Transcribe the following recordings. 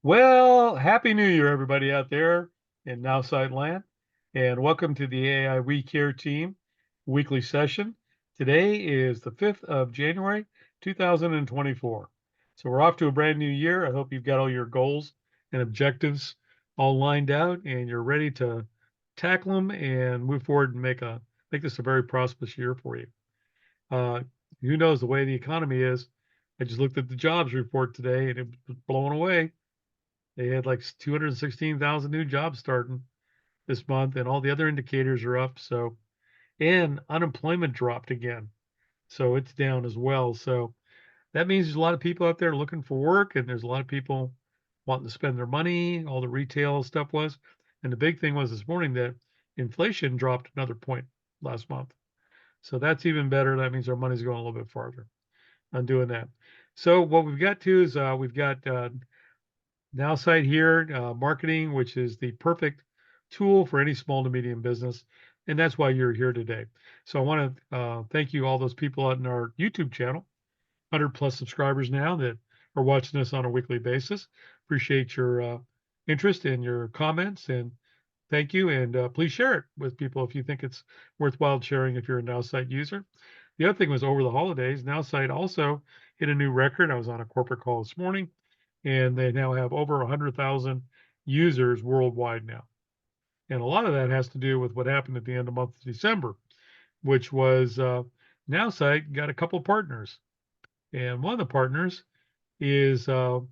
Well, Happy New Year, everybody out there in Nowsite land, and welcome to the AI We Care team weekly session. Today is the 5th of January, 2024. So we're off to a brand new year. I hope you've got all your goals and objectives all lined out and you're ready to tackle them and move forward and make this a very prosperous year for you. Uh, who knows the way the economy is? I just looked at the jobs report today and it was blowing away. They had like 216,000 new jobs starting this month, and all the other indicators are up. So, and unemployment dropped again. So it's down as well. So that means there's a lot of people out there looking for work, and there's a lot of people wanting to spend their money. All the retail stuff was. And the big thing was this morning that inflation dropped another point last month. So that's even better. That means our money's going a little bit farther on doing that. So what we've got to is we've got Nowsite here, marketing, which is the perfect tool for any small to medium business. And that's why you're here today. So I want to thank you, all those people out in our YouTube channel, 100 plus subscribers now that are watching us on a weekly basis. Appreciate your interest and your comments. And thank you. And please share it with people if you think it's worthwhile sharing if you're a Nowsite user. The other thing was over the holidays, Nowsite also hit a new record. I was on a corporate call this morning and they now have over 100,000 users worldwide now. And a lot of that has to do with what happened at the end of month of December, which was Nowsite got a couple of partners, and one of the partners is the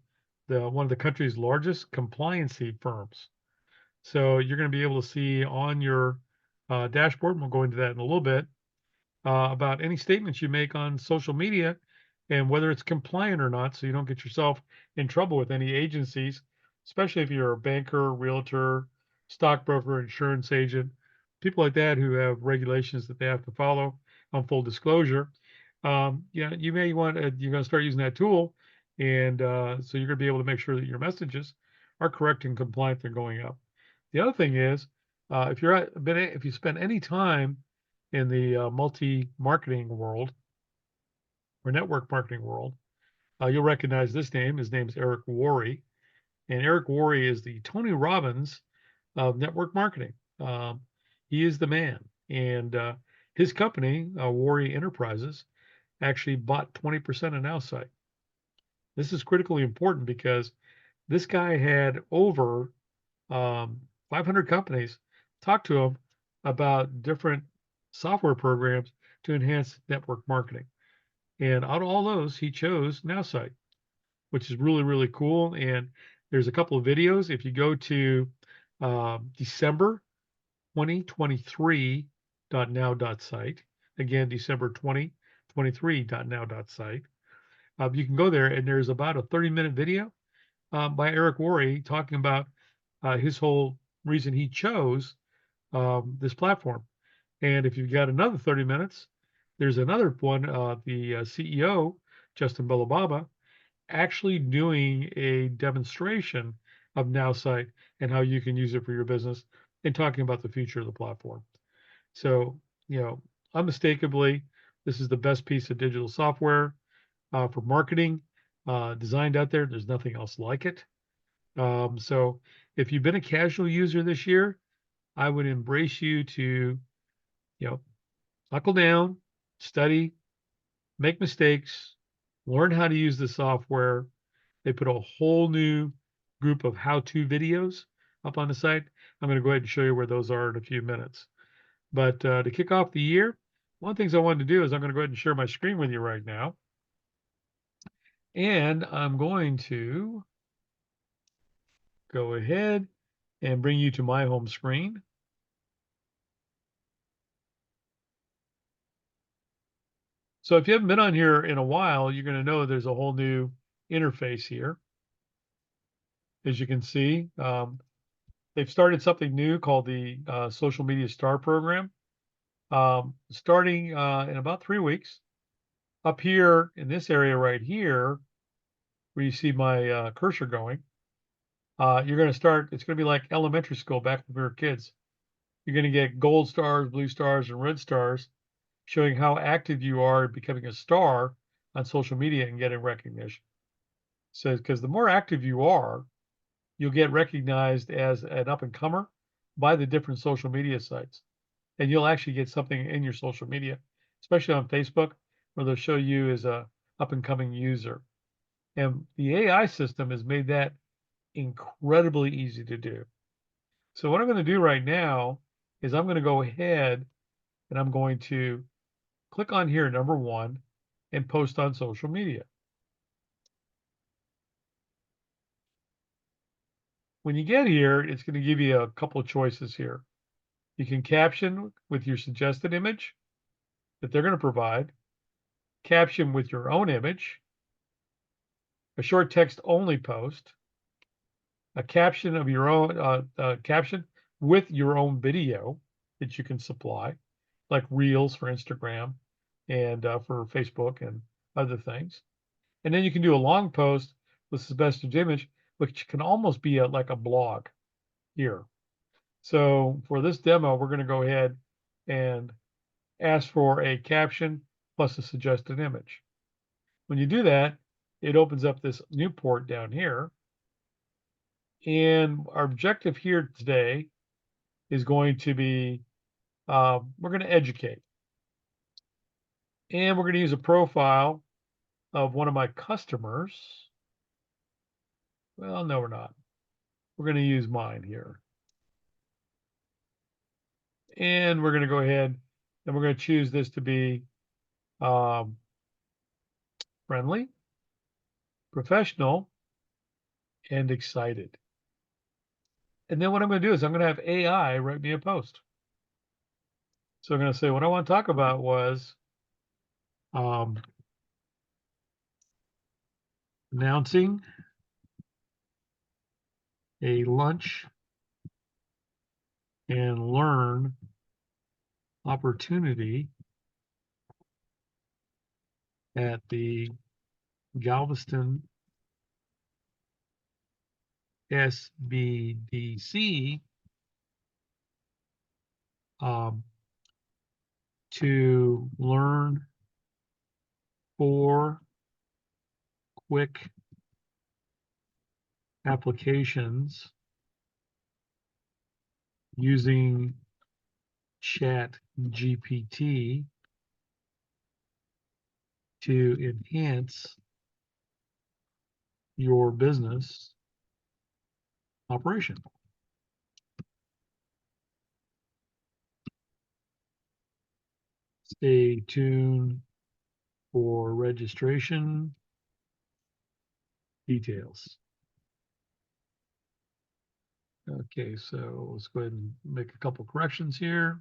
one of the country's largest compliancy firms. So you're going to be able to see on your dashboard, and we'll go into that in a little bit, about any statements you make on social media and whether it's compliant or not, so you don't get yourself in trouble with any agencies, especially if you're a banker, realtor, stockbroker, insurance agent, people like that who have regulations that they have to follow on full disclosure. Yeah, you may want you're going to start using that tool, and so you're going to be able to make sure that your messages are correct and compliant. They're going up. The other thing is, if you spend any time in the multi-marketing world or network marketing world, you'll recognize this name. His name's Eric Worre, and Eric Worre is the Tony Robbins of network marketing. He is the man, and his company, Worre Enterprises, actually bought 20% of Nowsite. This is critically important because this guy had over 500 companies talk to him about different software programs to enhance network marketing. And out of all those, he chose Nowsite, which is really, really cool. And there's a couple of videos. If you go to December 2023.now.site, again, December 2023.now.site, you can go there and there's about a 30-minute video by Eric Worre talking about his whole reason he chose this platform. And if you've got another 30 minutes, there's another one, the CEO, Justin Belobaba, actually doing a demonstration of Nowsite and how you can use it for your business and talking about the future of the platform. So, unmistakably, this is the best piece of digital software for marketing designed out there. There's nothing else like it. So if you've been a casual user this year, I would embrace you to, you know, buckle down, study, make mistakes, learn how to use the software. They put a whole new group of how-to videos up on the site. I'm going to go ahead and show you where those are in a few minutes. But to kick off the year, one of the things I wanted to do is I'm going to go ahead and share my screen with you right now. And I'm going to go ahead and bring you to my home screen. So if you haven't been on here in a while, you're going to know there's a whole new interface here. As you can see, they've started something new called the Social Media Star Program, starting in about 3 weeks. Up here in this area right here, where you see my cursor going, you're going to start, it's going to be like elementary school back when we were kids. You're going to get gold stars, blue stars, and red stars showing how active you are in becoming a star on social media and getting recognition. So, because the more active you are, you'll get recognized as an up-and-comer by the different social media sites. And you'll actually get something in your social media, especially on Facebook, where they'll show you as a up-and-coming user. And the AI system has made that incredibly easy to do. So what I'm going to do right now is I'm going to go ahead and I'm going to click on here, number one, and post on social media. When you get here, it's going to give you a couple of choices here. You can caption with your suggested image that they're going to provide, caption with your own image, a short text only post, a caption of your own caption with your own video that you can supply, like Reels for Instagram and for Facebook and other things. And then you can do a long post with suggested image, which can almost be like a blog here. So for this demo, we're going to go ahead and ask for a caption plus a suggested image. When you do that, it opens up this new port down here. And our objective here today is going to be, we're going to educate. And we're going to use a profile of one of my customers. Well, no, we're not. We're going to use mine here. And we're going to go ahead and we're going to choose this to be friendly, professional, and excited. And then what I'm going to do is I'm going to have AI write me a post. So I'm going to say what I want to talk about was announcing a lunch and learn opportunity at the Galveston SBDC to learn 4 quick applications using Chat GPT to enhance your business operation. Stay tuned for registration details. Okay, so let's go ahead and make a couple corrections here.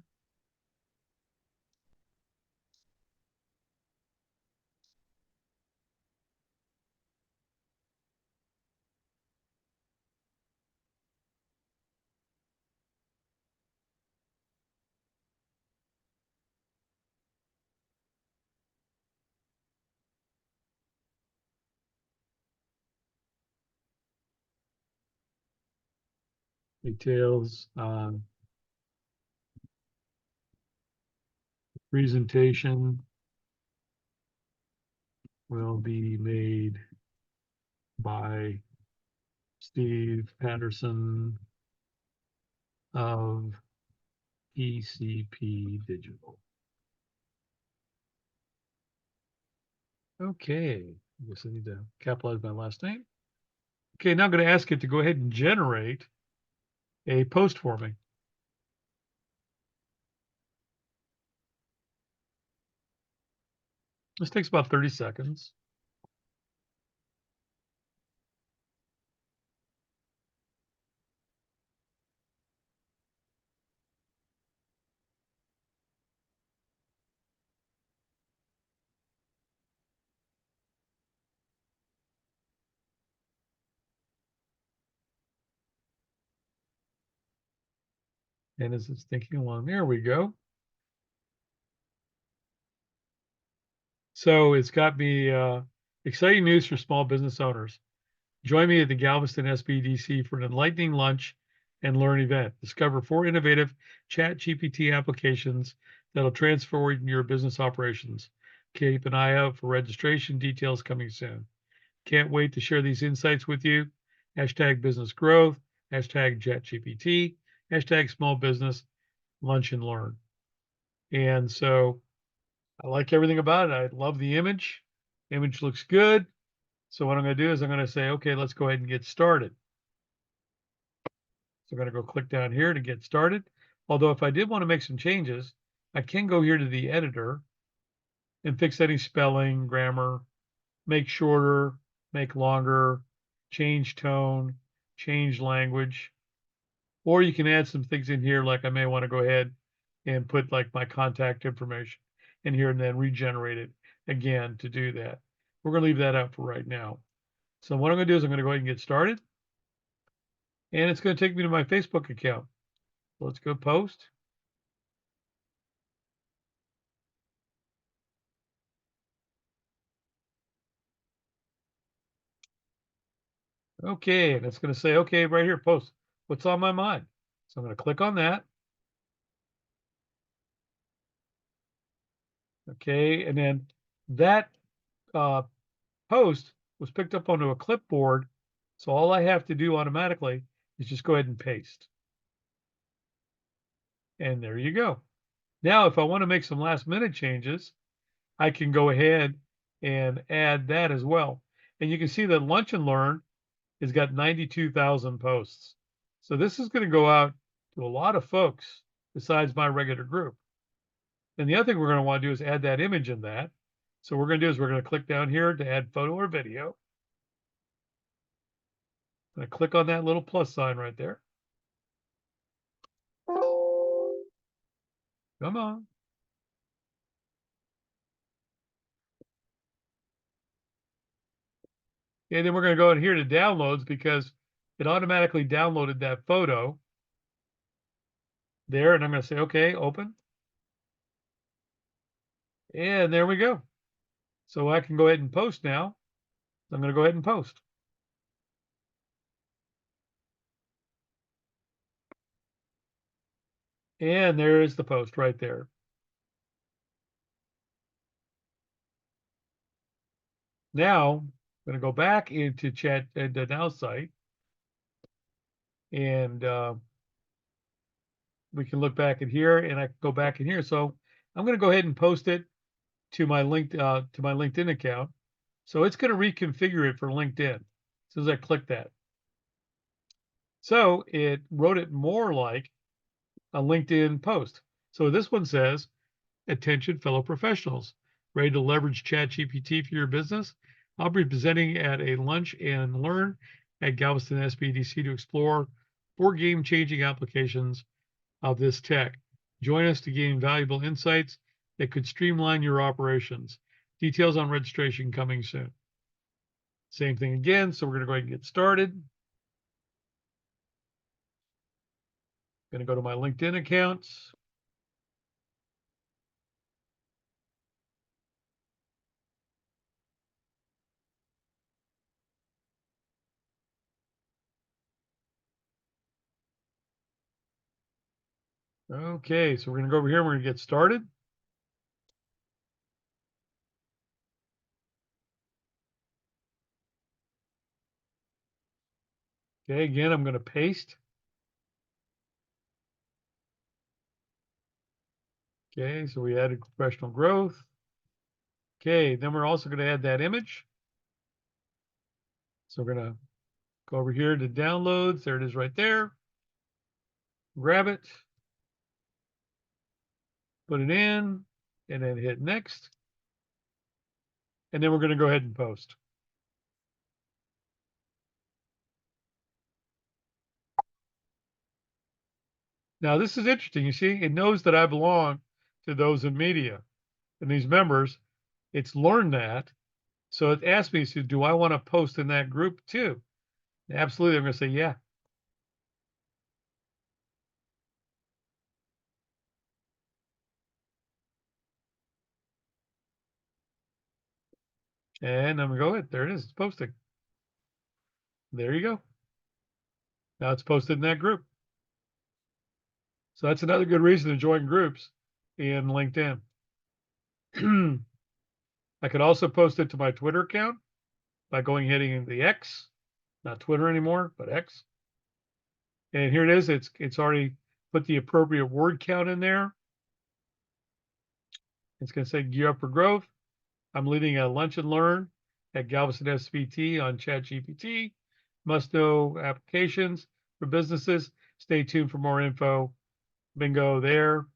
Details on presentation will be made by Steve Patterson of ECP Digital. Okay, I guess I need to capitalize my last name. Okay, now I'm going to ask it to go ahead and generate a post for me. This takes about 30 seconds. And as it's thinking along, there we go. So it's got me exciting news for small business owners. Join me at the Galveston SBDC for an enlightening lunch and learn event. Discover 4 innovative Chat GPT applications that'll transform your business operations. Keep an eye out for registration details coming soon. Can't wait to share these insights with you. hashtag business growth, hashtag ChatGPT, hashtag small business lunch and learn. And so I like everything about it. I love the image. Image looks good. So what I'm going to do is I'm going to say, okay, let's go ahead and get started. So I'm going to go click down here to get started. Although if I did want to make some changes, I can go here to the editor and fix any spelling, grammar, make shorter, make longer, change tone, change language. Or you can add some things in here, like I may want to go ahead and put like my contact information in here and then regenerate it again to do that. We're going to leave that out for right now. So what I'm going to do is I'm going to go ahead and get started. And it's going to take me to my Facebook account. Let's go post. Okay, and it's going to say, okay, right here, post. What's on my mind? So I'm going to click on that. Okay, and then that uh, post was picked up onto a clipboard. So all I have to do automatically is just go ahead and paste. And there you go. Now, if I want to make some last minute changes, I can go ahead and add that as well. And you can see that Lunch and Learn has got 92,000 posts. So this is going to go out to a lot of folks besides my regular group. And the other thing we're going to want to do is add that image in that. So what we're going to do is we're going to click down here to add photo or video. I'm going to click on that little plus sign right there. Come on. And then we're going to go in here to downloads because it automatically downloaded that photo there. And I'm going to say, okay, open. And there we go. So I can go ahead and post now. I'm going to go ahead and post. And there is the post right there. Now I'm going to go back into chat and the Nowsite, and we can look back at here, and I can go back in here. So I'm going to go ahead and post it to my LinkedIn account. So it's going to reconfigure it for LinkedIn as soon as I click that. So it wrote it more like a LinkedIn post. So this one says, attention fellow professionals, ready to leverage ChatGPT for your business? I'll be presenting at a lunch and learn at Galveston SBDC to explore 4 game-changing applications of this tech. Join us to gain valuable insights that could streamline your operations. Details on registration coming soon. Same thing again, so we're going to go ahead and get started. Going to go to my LinkedIn accounts. Okay, so we're going to go over here and we're going to get started. Okay, again, I'm going to paste. Okay, so we added professional growth. Okay, then we're also going to add that image. So we're going to go over here to downloads. There it is right there. Grab it, put it in, and then hit next. And then we're going to go ahead and post. Now, this is interesting. You see, it knows that I belong to those in media and these members. It's learned that. So it asked me, so do I want to post in that group too? Absolutely. I'm going to say, yeah. And I'm going to go ahead. There it is. It's posting. There you go. Now it's posted in that group. So that's another good reason to join groups in LinkedIn. I could also post it to my Twitter account by going hitting the X. not Twitter anymore, but X. And here it is. It's already put the appropriate word count in there. It's going to say gear up for growth. I'm leading a lunch and learn at Galveston SVT on ChatGPT. Must know applications for businesses. Stay tuned for more info. Bingo there.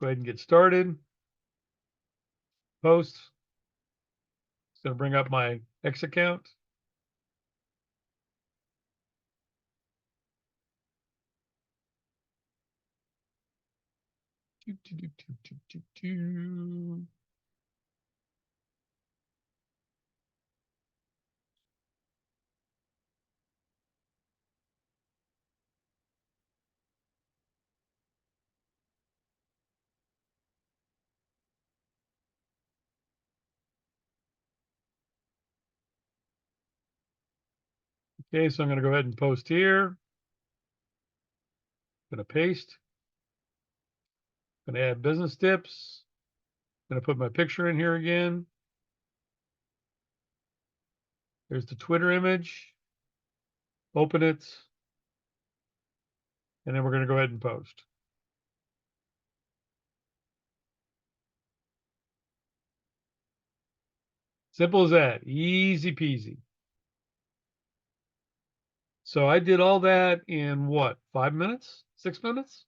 Go ahead and get started. Post. It's going to bring up my X account. Okay, so I'm going to go ahead and post here. I'm going to paste. I'm going to add business tips. I'm going to put my picture in here again. There's the Twitter image. Open it. And then we're going to go ahead and post. Simple as that. Easy peasy. So I did all that in what, 5 minutes, 6 minutes?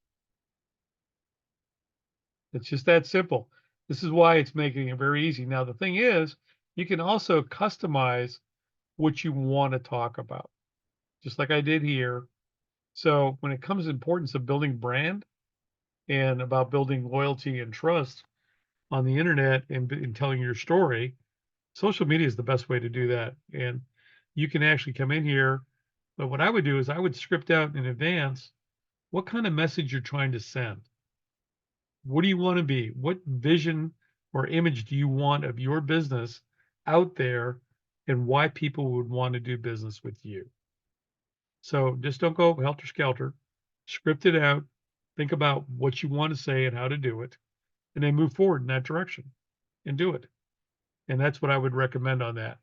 It's just that simple. This is why it's making it very easy. Now, the thing is, you can also customize what you want to talk about, just like I did here. So when it comes to the importance of building brand and about building loyalty and trust on the internet and telling your story, social media is the best way to do that. And you can actually come in here. But what I would do is I would script out in advance what kind of message you're trying to send. What do you want to be? What vision or image do you want of your business out there and why people would want to do business with you? So just don't go helter skelter, script it out, think about what you want to say and how to do it, and then move forward in that direction and do it. And that's what I would recommend on that.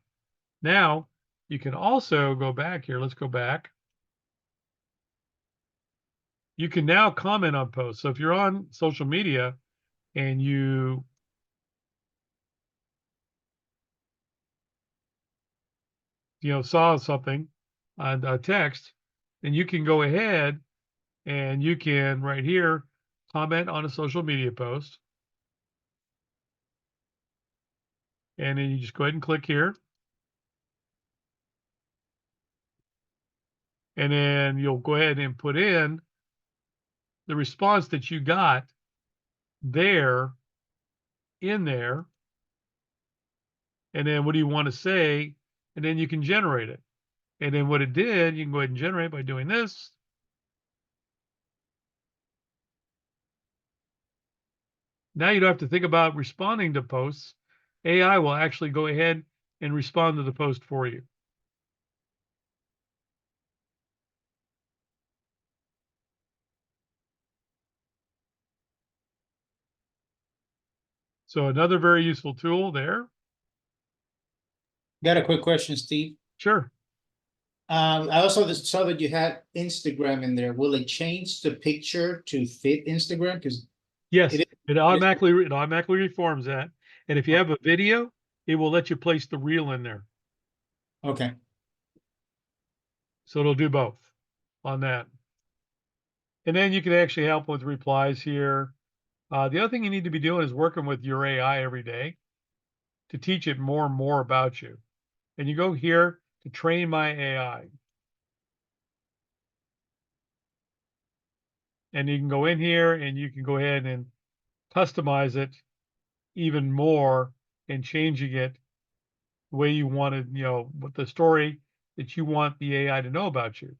Now, you can also go back here. Let's go back. You can now comment on posts. So if you're on social media and saw something on a text, then you can go ahead and you can right here comment on a social media post. And then you just go ahead and click here. And then you'll go ahead and put in the response that you got there in there. And then what do you want to say? And then you can generate it. And then what it did, you can go ahead and generate by doing this. Now you don't have to think about responding to posts. AI will actually go ahead and respond to the post for you. So another very useful tool there. Got a quick question, Steve. Sure. I also saw that you had Instagram in there. Will it change the picture to fit Instagram? Because Yes, it it automatically reforms that. And if you have a video, it will let you place the reel in there. okay. So it'll do both on that. And then you can actually help with replies here. The other thing you need to be doing is working with your AI every day to teach it more and more about you. And you go here to train my AI. And you can go in here and you can go ahead and customize it even more and changing it the way you wanted, with the story that you want the AI to know about you,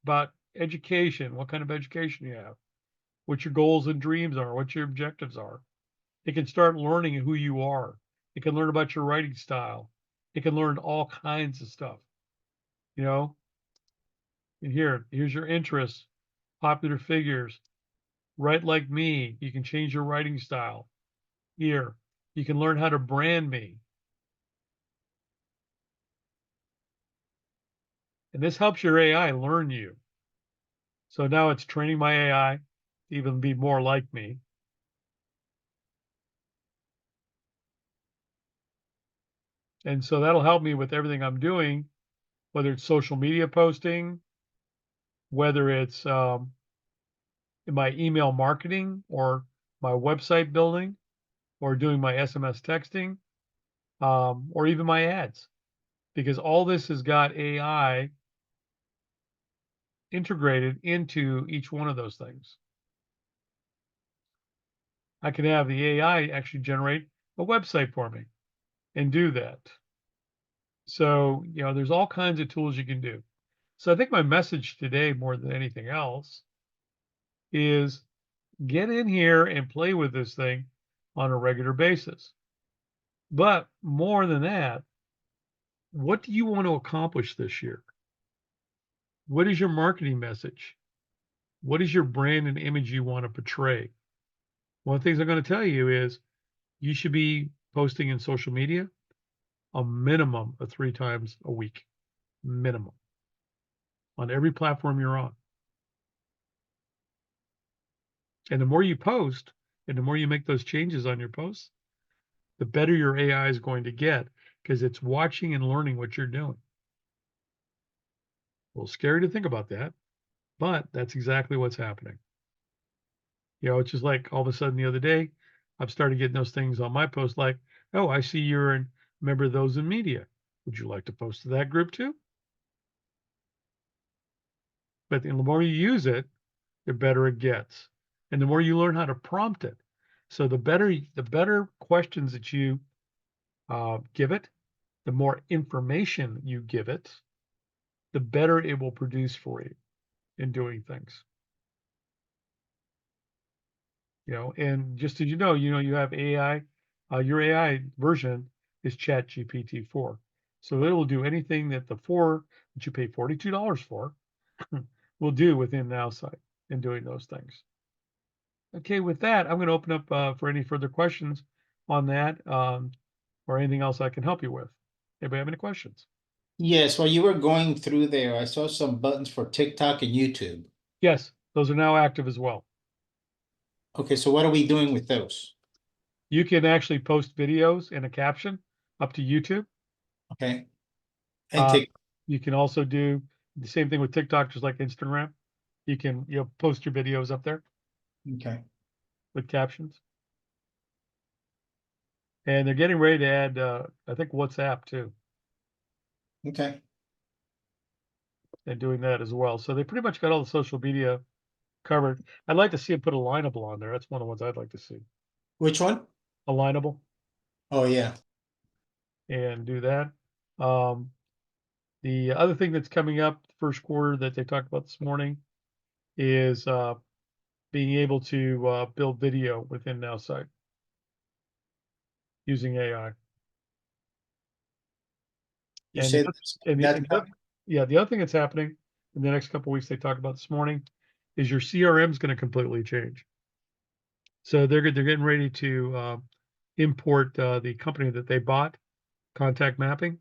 about education, what kind of education you have, what your goals and dreams are, what your objectives are. It can start learning who you are. It can learn about your writing style. It can learn all kinds of stuff, you know. And here's your interests, popular figures, write like me. You can change your writing style. Here, you can learn how to brand me. And this helps your AI learn you. So now it's training my AI to even be more like me. And so that'll help me with everything I'm doing, whether it's social media posting, whether it's in my email marketing or my website building or doing my SMS texting, or even my ads, because all this has got AI integrated into each one of those things. I can have the AI actually generate a website for me and do that. So, there's all kinds of tools you can do. So I think my message today, more than anything else, is get in here and play with this thing on a regular basis. But more than that, what do you want to accomplish this year? What is your marketing message? What is your brand and image you want to portray? One of the things I'm going to tell you is you should be posting in social media a minimum of 3 times a week, minimum, on every platform you're on. And the more you post and the more you make those changes on your posts, the better your AI is going to get because it's watching and learning what you're doing. A little scary to think about that, but that's exactly what's happening. It's just like all of a sudden the other day, I've started getting those things on my post like, oh, I see you're a member of those in media. Would you like to post to that group too? But the more you use it, the better it gets. And the more you learn how to prompt it. So the better questions that you give it, the more information you give it, the better it will produce for you in doing things. And just as you have AI, your AI version is Chat GPT 4. So it will do anything that the 4 that you pay $42 for will do within Nowsite in doing those things. Okay, with that, I'm going to open up for any further questions on that, or anything else I can help you with. Anybody have any questions? Yes, while you were going through there, I saw some buttons for TikTok and YouTube. Yes, those are now active as well. Okay, so what are we doing with those? You can actually post videos and a caption up to YouTube. Okay. And Uh, Tik, you can also do the same thing with TikTok, just like Instagram. You can post your videos up there okay, with captions, and they're getting ready to add, I think, WhatsApp too, okay. and doing that as well. So they pretty much got all the social media covered. I'd like to see them put Alignable on there. That's one of the ones I'd like to see. Which one? Alignable Oh, yeah. and do that. Um, the other thing that's coming up first quarter that they talked about this morning is being able to build video within Nowsite using AI. You And the said other, and the, that's and the other, yeah, the other thing that's happening in the next couple of weeks they talked about this morning is your CRM is going to completely change. So they're getting ready to import the company that they bought, Contact Mapping.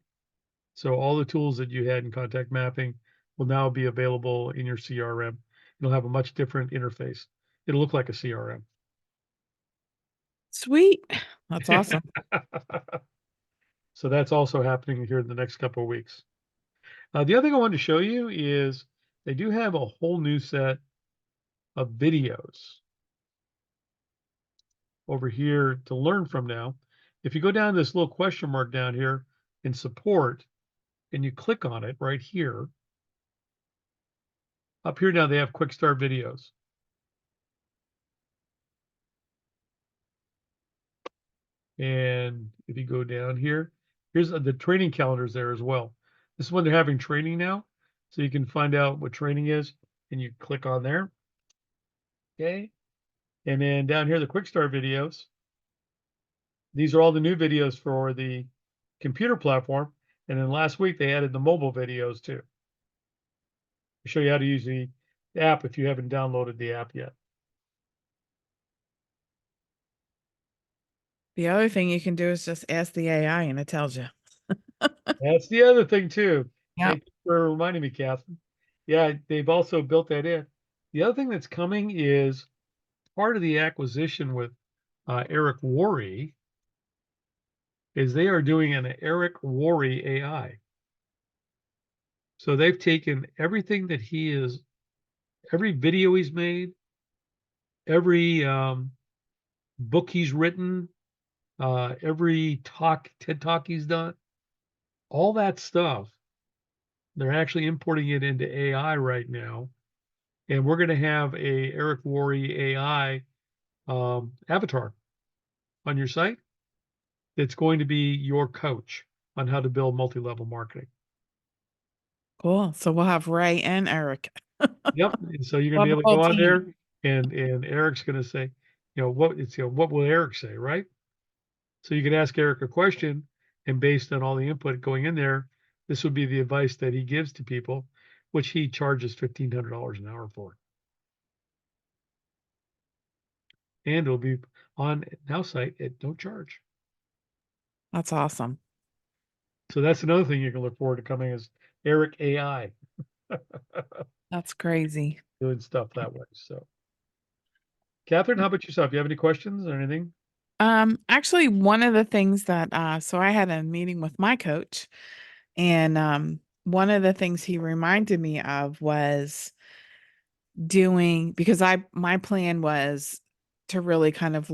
So all the tools that you had in Contact Mapping will now be available in your CRM. It'll have a much different interface. It'll look like a CRM. Sweet. That's awesome. So that's also happening here in the next couple of weeks. The other thing I wanted to show you is they do have a whole new set of videos over here to learn from now. If you go down this little question mark down here in support and you click on it right here, up here now they have quick start videos. And if you go down here, here's the training calendars there as well. This is when they're having training now. So you can find out what training is and you click on there. Okay. And then down here, the quick start videos. These are all the new videos for the computer platform. And then last week they added the mobile videos too. To show you how to use the app if you haven't downloaded the app yet. The other thing you can do is just ask the AI and it tells you. That's the other thing too. Yeah. for reminding me, Catherine. Yeah, they've also built that in. The other thing that's coming is part of the acquisition with Eric Worre is they are doing an Eric Worre AI. So they've taken everything that he is, every video he's made, every book he's written, every TED talk he's done, all that stuff. They're actually importing it into AI right now, and we're going to have a Eric Worre AI avatar on your site that's going to be your coach on how to build multi-level marketing. Cool. So we'll have Ray and Eric. Yep. And so you're going We'll to be have able a to whole go on team. there, and Eric's going to say, what will Eric say, right? So you can ask Eric a question, and based on all the input going in there, this would be the advice that he gives to people, which he charges $1,500 an hour for. And it'll be on Nowsite at no charge. That's awesome. So that's another thing you can look forward to coming is Eric AI That's crazy. doing stuff that way. So, Catherine, how about yourself? Do you have any questions or anything? Actually, one of the things that so I had a meeting with my coach, and one of the things he reminded me of was doing, because my plan was to really kind of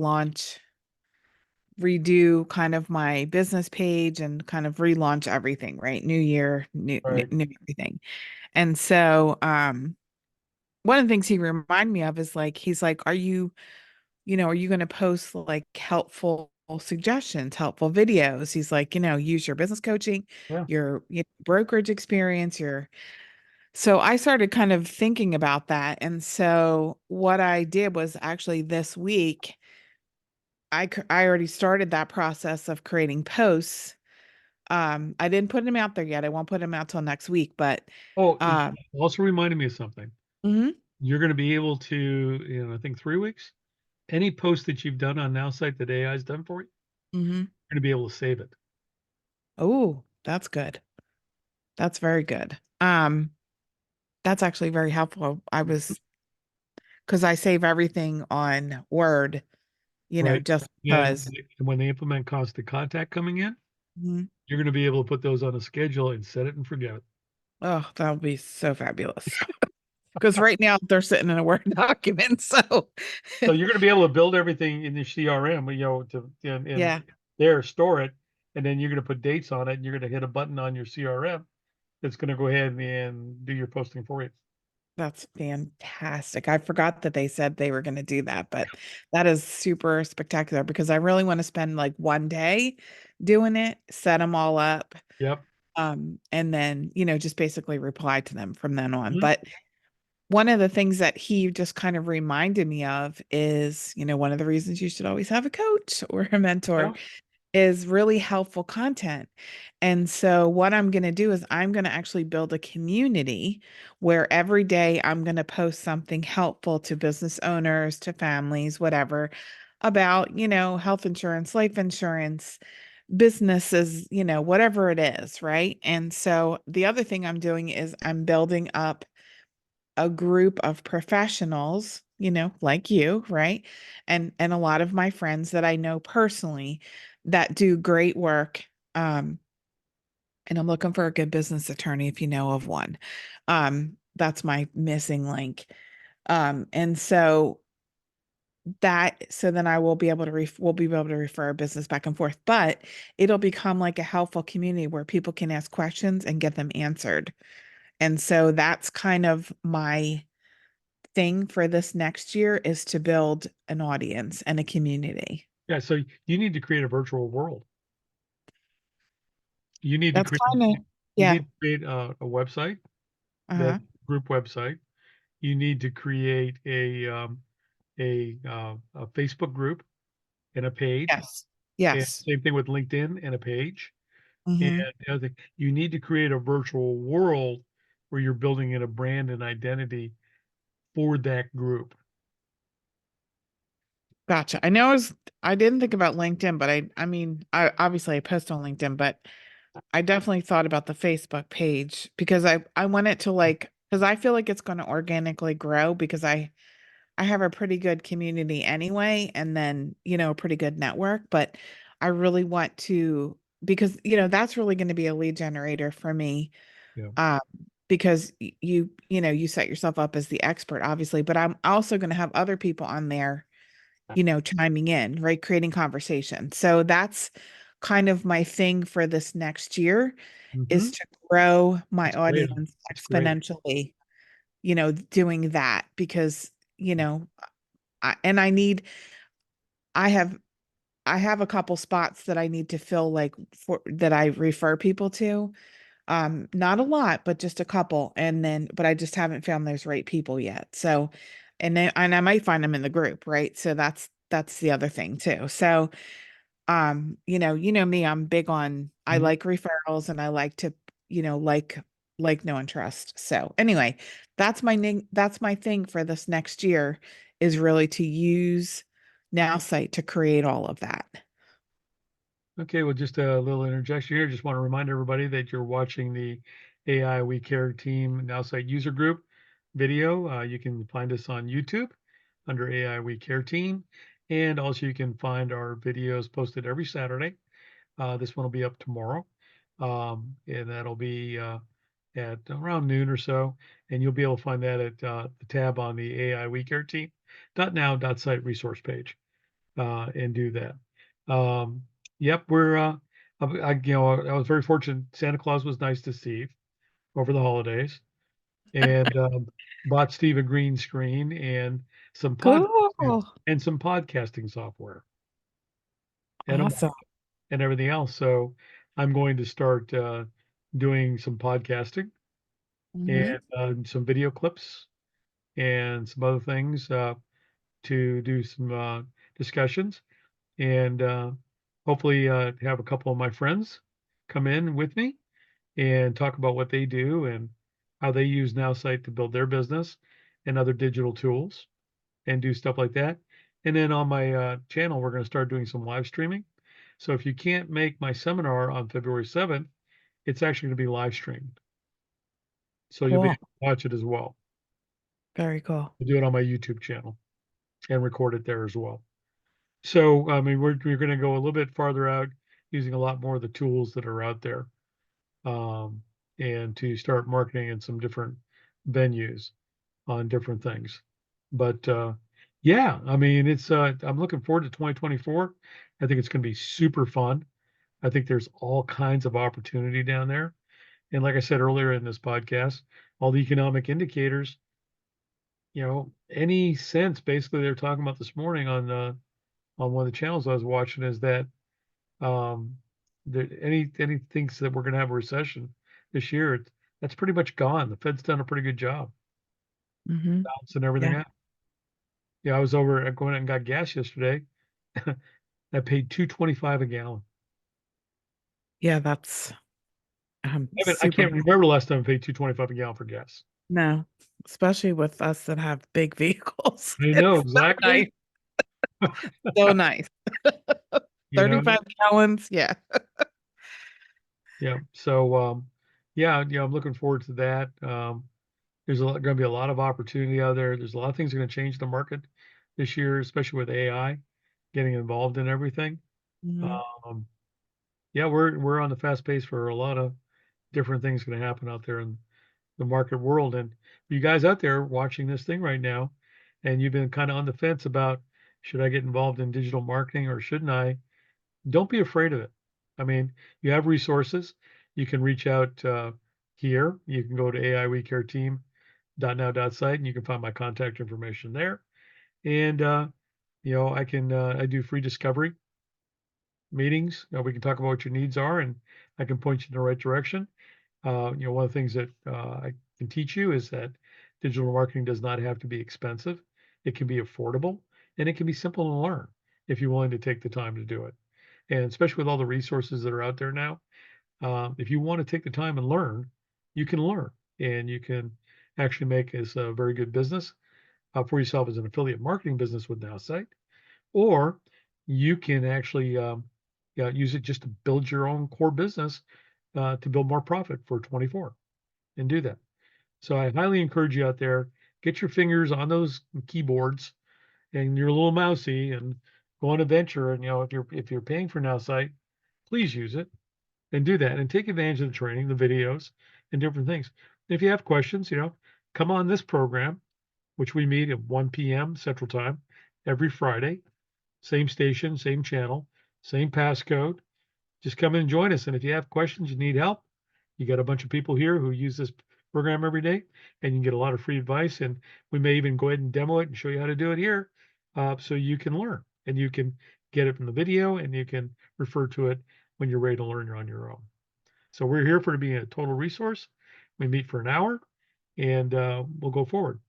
redo kind of my business page and kind of relaunch everything, right? New year, Right. new everything. And so one of the things he reminded me of is like, he's like, are you going to post like helpful suggestions, helpful videos? He's like, use your business coaching, Yeah. your brokerage experience, so I started kind of thinking about that. And so what I did was actually this week, I already started that process of creating posts. I didn't put them out there yet. I won't put them out till next week, but Oh, it um, also reminded me of something. mhm, You're going to be able to, I think 3 weeks, any post that you've done on Nowsite that AI has done for you, mhm. you're going to be able to save it. Oh, that's good. That's very good. That's actually very helpful. Because I save everything on Word, Right. just And because. when they implement constant contact coming in, Mhm. you're going to be able to put those on a schedule and set it and forget it. Oh, that would be so fabulous. Because right now they're sitting in a Word document. So, So you're going to be able to build everything in your CRM, and yeah, there store it, and then you're going to put dates on it, and you're going to hit a button on your CRM that's going to go ahead and do your posting for you. that's fantastic. I forgot that they said they were going to do that, but that is super spectacular because I really want to spend like one day doing it, set them all up, Yep. and then, just basically reply to them from then on. Mhm. But one of the things that he just kind of reminded me of is, one of the reasons you should always have a coach or a mentor Yeah. is really helpful content. And so what I'm going to do is I'm going to actually build a community where every day I'm going to post something helpful to business owners, to families, whatever, about, health insurance, life insurance, businesses, whatever it is, right? And so the other thing I'm doing is I'm building up a group of professionals, like you, right? And a lot of my friends that I know personally that do great work. And I'm looking for a good business attorney if you know of one. That's my missing link. And so then I will be able to we'll be able to refer a business back and forth, but it'll become like a helpful community where people can ask questions and get them answered. And so that's kind of my thing for this next year is to build an audience and a community. Yeah. So you need to create a virtual world. You need to That's create. kind of, You yeah. need to create a website, that Uh-huh. group website. You need to create a Facebook group and a page, Yes. and Yes. same thing with LinkedIn and a page. And Hmm. the other thing, you need to create a virtual world where you're building in a brand and identity for that group. Gotcha. I didn't think about LinkedIn, but I mean, I obviously I post on LinkedIn, but I definitely thought about the Facebook page because I want it to like, because I feel like it's going to organically grow because I have a pretty good community anyway, and then, a pretty good network, but I really want to, because, that's really going to be a lead generator for me. Yeah. Um, because you set yourself up as the expert, obviously, but I'm also going to have other people on there, chiming in, right? Creating conversation. So that's kind of my thing for this next year is Mhm. to grow my That's great. audience That's great. exponentially, doing that because, and I have, I have a couple spots that I need to fill, like for that I refer people to. Not a lot, but just a couple. But I just haven't found those right people yet. So, and I might find them in the group, right? So that's the other thing too. So, you know me, I'm big on, I Mhm. like referrals and I like to, like know and trust. So anyway, that's my thing for this next year is really to use Nowsite to create all of that. Okay, well, just a little interjection here. Just want to remind everybody that you're watching the AI We Care Team Nowsite user group video. You can find us on YouTube under AI We Care Team. And also you can find our videos posted every Saturday. This one will be up tomorrow. And that'll be at around noon or so. And you'll be able to find that at the tab on the AI We Care Team .now.site resource page and do that. Yep, we're I was very fortunate. Santa Claus was nice to Steve over the holidays, and bought Steve a green screen and some pod Cool. and some podcasting software and a Awesome. mic and everything else. So I'm going to start doing some podcasting Hmm. and some video clips and some other things to do some discussions and hopefully have a couple of my friends come in with me and talk about what they do and how they use Nowsite to build their business and other digital tools and do stuff like that. And then on my channel, we're going to start doing some live streaming. So if you can't make my seminar on February 7th, it's actually going to be live streamed. So you'll be able Cool. to watch it as well. Very cool. I'll do it on my YouTube channel and record it there as well. So, I mean, we're going to go a little bit farther out using a lot more of the tools that are out there um, and to start marketing in some different venues on different things. But yeah, I mean, I'm looking forward to 2024. I think it's going to be super fun. I think there's all kinds of opportunity down there. And like I said earlier in this podcast, all the economic indicators, any sense basically they're talking about this morning on one of the channels I was watching is that um, any thinks that we're going to have a recession this year. That's pretty much gone. The Fed's done a pretty good job Hmm. balancing everything Yeah. out. Yeah, I was over at going out and got gas yesterday. I paid 2.25 a gallon. Yeah, that's I super can't remember the last time I paid 2.25 a gallon for gas. no, especially with us that have big vehicles. I know It's so nice. exactly. So nice. You know, 35 gallons. Yeah. yeah. So yeah, I'm looking forward to that. There's going to be a lot of opportunity out there. There's a lot of things going to change the market this year, especially with AI getting involved in everything. Hmm. Um, yeah, we're on the fast pace for a lot of different things going to happen out there in the market world. And you guys out there watching this thing right now, and you've been kind of on the fence about should I get involved in digital marketing or shouldn't I? Don't be afraid of it. I mean, you have resources. You can reach out here. You can go to AIWeCareTeam.now.site and you can find my contact information there. And I do free discovery meetings. We can talk about what your needs are, and I can point you in the right direction. One of the things that I can teach you is that digital marketing does not have to be expensive. It can be affordable and it can be simple to learn if you're willing to take the time to do it. And especially with all the resources that are out there now, if you want to take the time and learn and you can actually make this a very good business for yourself as an affiliate marketing business with Nowsite, or you can actually use it just to build your own core business to build more profit for 24 and do that. So I highly encourage you out there, get your fingers on those keyboards and you're a little mousy and go on a venture. And if you're paying for Nowsite, please use it and do that and take advantage of the training, the videos, and different things. If you have questions, come on this program, which we meet at 1 p.m. Central Time every Friday. Same station, same channel, same passcode. Just come in and join us. And if you have questions, you need help, you got a bunch of people here who use this program every day, and you can get a lot of free advice. And we may even go ahead and demo it and show you how to do it here, so you can learn and you can get it from the video and you can refer to it when you're ready to learn on your own. So we're here for to be a total resource. We meet for an hour and we'll go forward.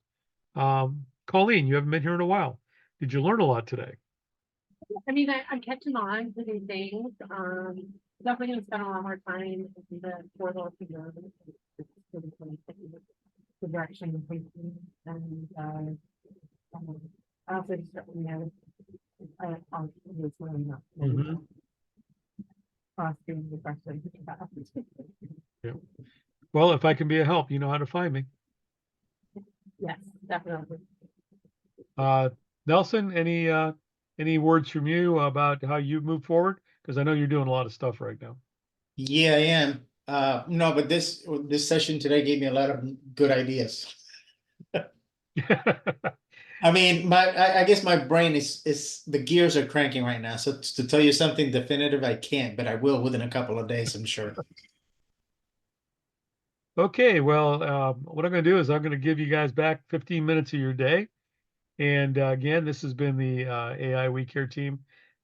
Colleen, you haven't been here in a while. Did you learn a lot today? I mean, I'm catching on to new things. Definitely gonna spend a lot more time in the portal to learn the direction and thinking and also just Mhm. asking the question. Yeah. Well, if I can be a help, you know how to find me. Yes, definitely. Nelson, any words from you about how you move forward? Because I know you're doing a lot of stuff right now. Yeah, I am. No, but this session today gave me a lot of good ideas. I mean, I guess my brain is the gears are cranking right now. So to tell you something definitive, I can't, but I will within a couple of days, I'm sure. Okay, well, what I'm going to do is I'm going to give you guys back 15 minutes of your day. And again, this has been the AI We Care Team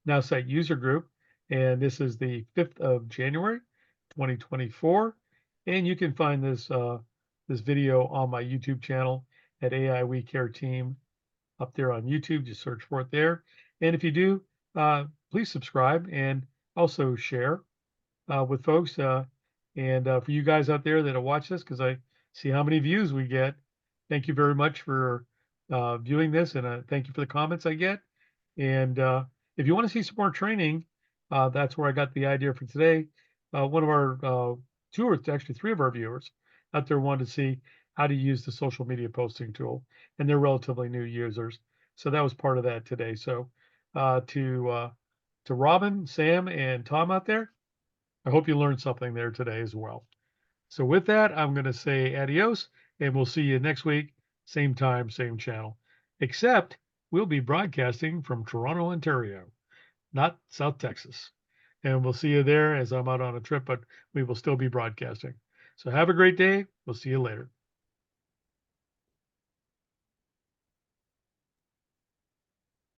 Nowsite user group. And this is the 5th of January, 2024. And you can find this video on my YouTube channel at AI We Care Team up there on YouTube. Just search for it there. And if you do, please subscribe and also share with folks. And for you guys out there that watch this, because I see how many views we get, thank you very much for viewing this. And thank you for the comments I get. And if you want to see some more training, that's where I got the idea for today. One of our two or actually three of our viewers out there wanted to see how to use the social media posting tool, and they're relatively new users. So that was part of that today. So to Robin, Sam, and Tom out there, I hope you learned something there today as well. So with that, I'm going to say adios, and we'll see you next week, same time, same channel. Except we'll be broadcasting from Toronto, Ontario, not South Texas. And we'll see you there as I'm out on a trip, but we will still be broadcasting. So have a great day. We'll see you later.